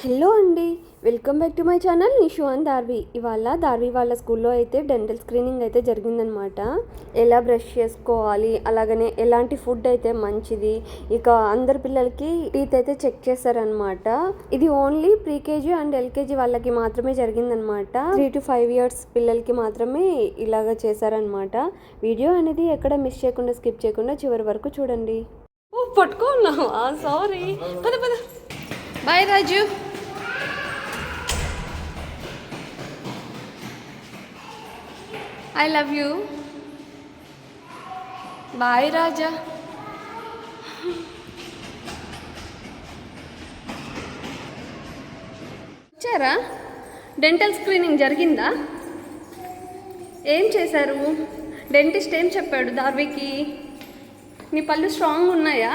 Hello అండి, welcome back to my channel Nishu and Darvi. ఇవాళ దార్వి వాళ్ళ స్కూల్లో అయితే డెంటల్ స్క్రీనింగ్ అయితే జరిగిందనమాట. ఎలా బ్రష్ చేసుకోవాలి, అలాగనే ఎలాంటి ఫుడ్ అయితే మంచిది, ఇక అందరి పిల్లలకి టీత్ అయితే చెక్ చేశారనమాట. ఇది ఓన్లీ ప్రీకేజీ అండ్ ఎల్కేజీ వాళ్ళకి మాత్రమే జరిగిందనమాట. 3 to 5 years పిల్లలకి మాత్రమే ఇలాగ చేశారనమాట. వీడియో అనేది ఎక్కడ మిస్ చేయకుండా, స్కిప్ చేయకుండా చివరి వరకు చూడండి. ఓ పట్టుకున్నావా? సారీ. పద పద. Bye Raju. I love you. Bye Raja. వచ్చారా? డెంటల్ స్క్రీనింగ్ జరిగిందా? ఏం చేశారు? డెంటిస్ట్ ఏం చెప్పాడు దార్వికి? నీ పళ్ళు స్ట్రాంగ్ ఉన్నాయా?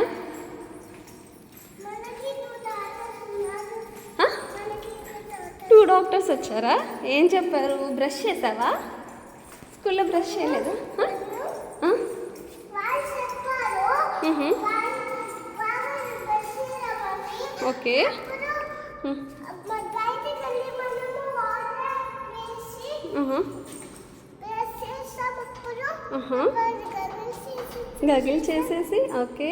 టూ డాక్టర్స్ వచ్చారా? ఏం చెప్పారు? బ్రష్ చేసావా? స్కూల్లో బ్రష్ చేయలేదు? ఓకే. గగిల్ చేసేసి ఓకే.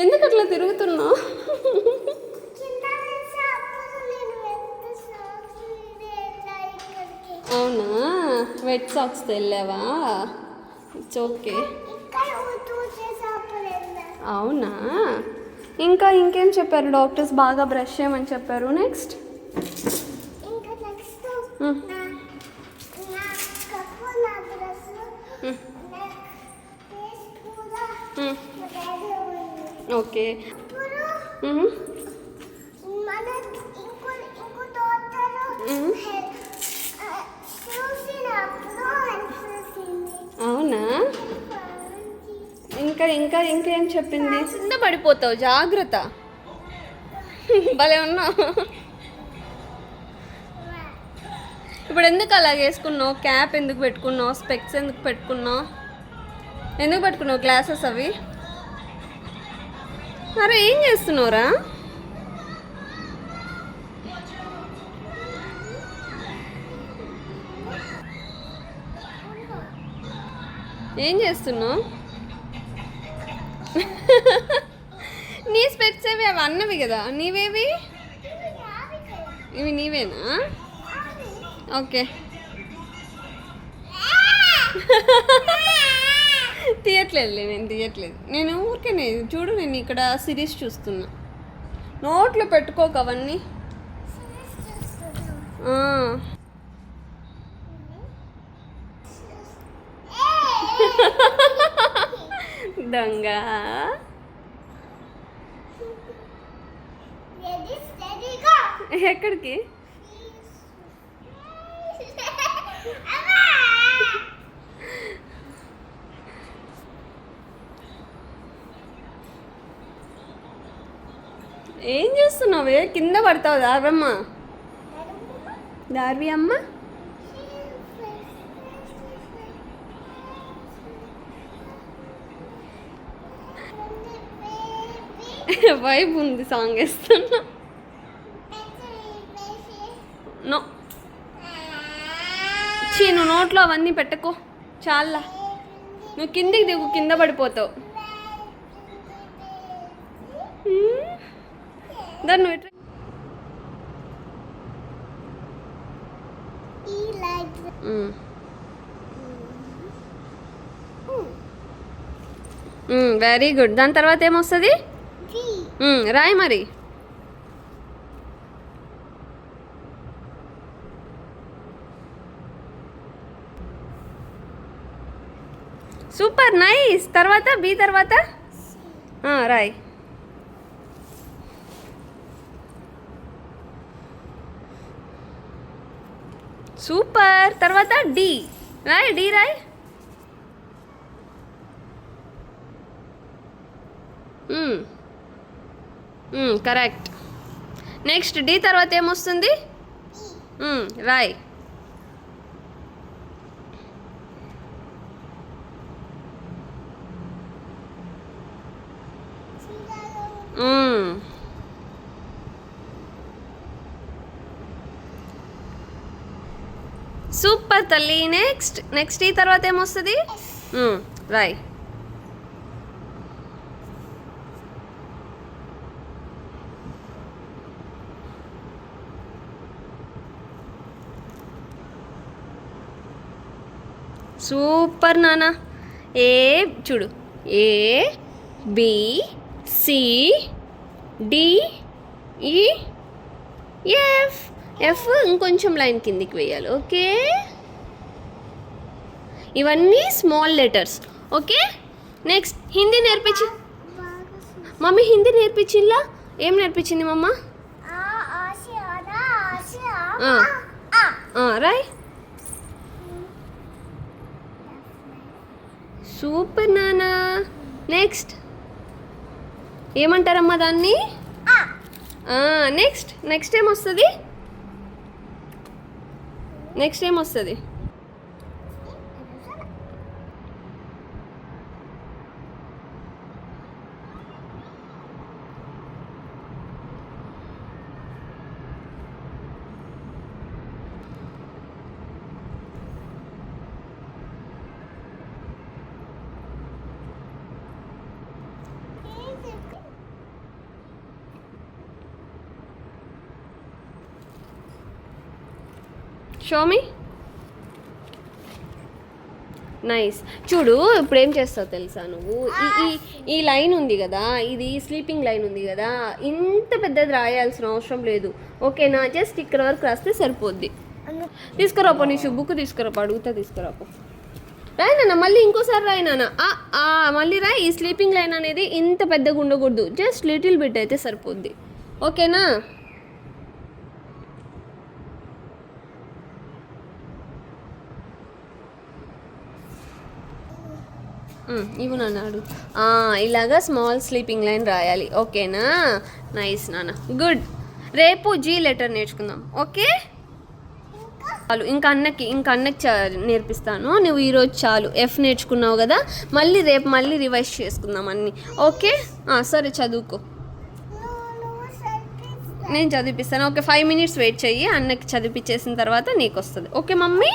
ఎందుకు అట్లా తిరుగుతున్నావు? అవునా, వెట్ సాక్స్ తెల్లావా? It's okay. అవునా, ఇంకా ఇంకేం చెప్పారు డాక్టర్స్? బాగా బ్రష్ చేయమని చెప్పారు. Next okay. అవునా, ఇంకా ఇంకేం చెప్పింది? కింద పడిపోతావు, జాగ్రత్త. భలే ఉన్నావు. ఇప్పుడు ఎందుకు అలాగ వేసుకున్నావు? క్యాప్ ఎందుకు పెట్టుకున్నావు? స్పెక్స్ ఎందుకు పెట్టుకున్నావు? ఎందుకు పెట్టుకున్నావు గ్లాసెస్ అవి? అరే ఏం చేస్తున్నావురా? ఏం చేస్తున్నావు? నీ స్పెట్స్ ఏవి? అవి అన్నవి కదా. నీవేవి? ఇవి నీవేనా? ఓకే. తీయట్లేదులే, నేను తీయట్లేదు. నేను ఊరికేనే చూడు, నేను ఇక్కడ సిరీస్ చూస్తున్నా. నోట్లో పెట్టుకోక అవన్నీ. దొంగ. ఎక్కడికి? ఏం చేస్తున్నావే? కింద పడతావు దార్వమ్మ. దార్వి అమ్మ వైబ్ ఉంది, సాంగ్ వేస్తున్నా. నో నువ్వు నోట్లో అవన్నీ పెట్టుకో, చాలా. నువ్వు కిందికి దిగు, కింద పడిపోతావు. దాన్ని వెరీ గుడ్. దాని తర్వాత ఏమొస్తుంది? రాయి మరి. Super nice. తర్వాత బి తర్వాత రాయ్. సూపర్. తర్వాత డి రాయ్. డి రాయ్. కరెక్ట్. నెక్స్ట్ డి తర్వాత ఏమొస్తుంది? రాయ్. సూపర్ తల్లి. నెక్స్ట్ ఈ తర్వాత ఏమొస్తుంది? రాయ్. సూపర్ నాన్న. ఏ చూడు, ఏ బి సి డి ఈ ఎఫ్. ఎఫ్ ఇంకొంచెం లైన్ కిందికి వేయాలి. ఓకే, ఇవన్నీ small letters. Okay, next Hindi నేర్పించి. మమ్మీ హిందీ నేర్పించిందా? ఏం నేర్పించింది మమ్మ? రాయ్. సూపర్ నానా. ఏమంటారమ్మా దాన్ని? నెక్స్ట్ ఏమొస్తుంది? Show me. నైస్. చూడు, ఇప్పుడు ఏం చేస్తావు తెలుసా నువ్వు? ఈ లైన్ ఉంది కదా, ఇది స్లీపింగ్ లైన్ ఉంది కదా, ఇంత పెద్దది రాయాల్సిన అవసరం లేదు. ఓకేనా? జస్ట్ ఇక్కడ వరకు రాస్తే సరిపోద్ది. తీసుకురాపో, నీ బుక్ తీసుకురాపో, అడుగుతా తీసుకురాపో. రాయి నాన్న, మళ్ళీ ఇంకోసారి రాయి నాన్న. మళ్ళీ రాయి. ఈ స్లీపింగ్ లైన్ అనేది ఇంత పెద్దగా ఉండకూడదు, జస్ట్ లిటిల్ బిట్ అయితే సరిపోద్ది. ఓకేనా? ఇవి నాన్న అడుగు. ఇలాగా స్మాల్ స్లీపింగ్ లైన్ రాయాలి. ఓకేనా? నైస్ నాన్న, గుడ్. రేపు జీ లెటర్ నేర్చుకుందాం. ఓకే చాలు. ఇంకా అన్నకి నేర్పిస్తాను. నువ్వు ఈరోజు చాలు. ఎఫ్ నేర్చుకున్నావు కదా, రేపు మళ్ళీ రివైజ్ చేసుకుందాం అన్నీ. ఓకే సరే, చదువుకో. నేను చదివిపిస్తాను. ఓకే, 5 minutes వెయిట్ చెయ్యి. అన్నకి చదివిపించేసిన తర్వాత నీకు వస్తుంది. Okay mummy?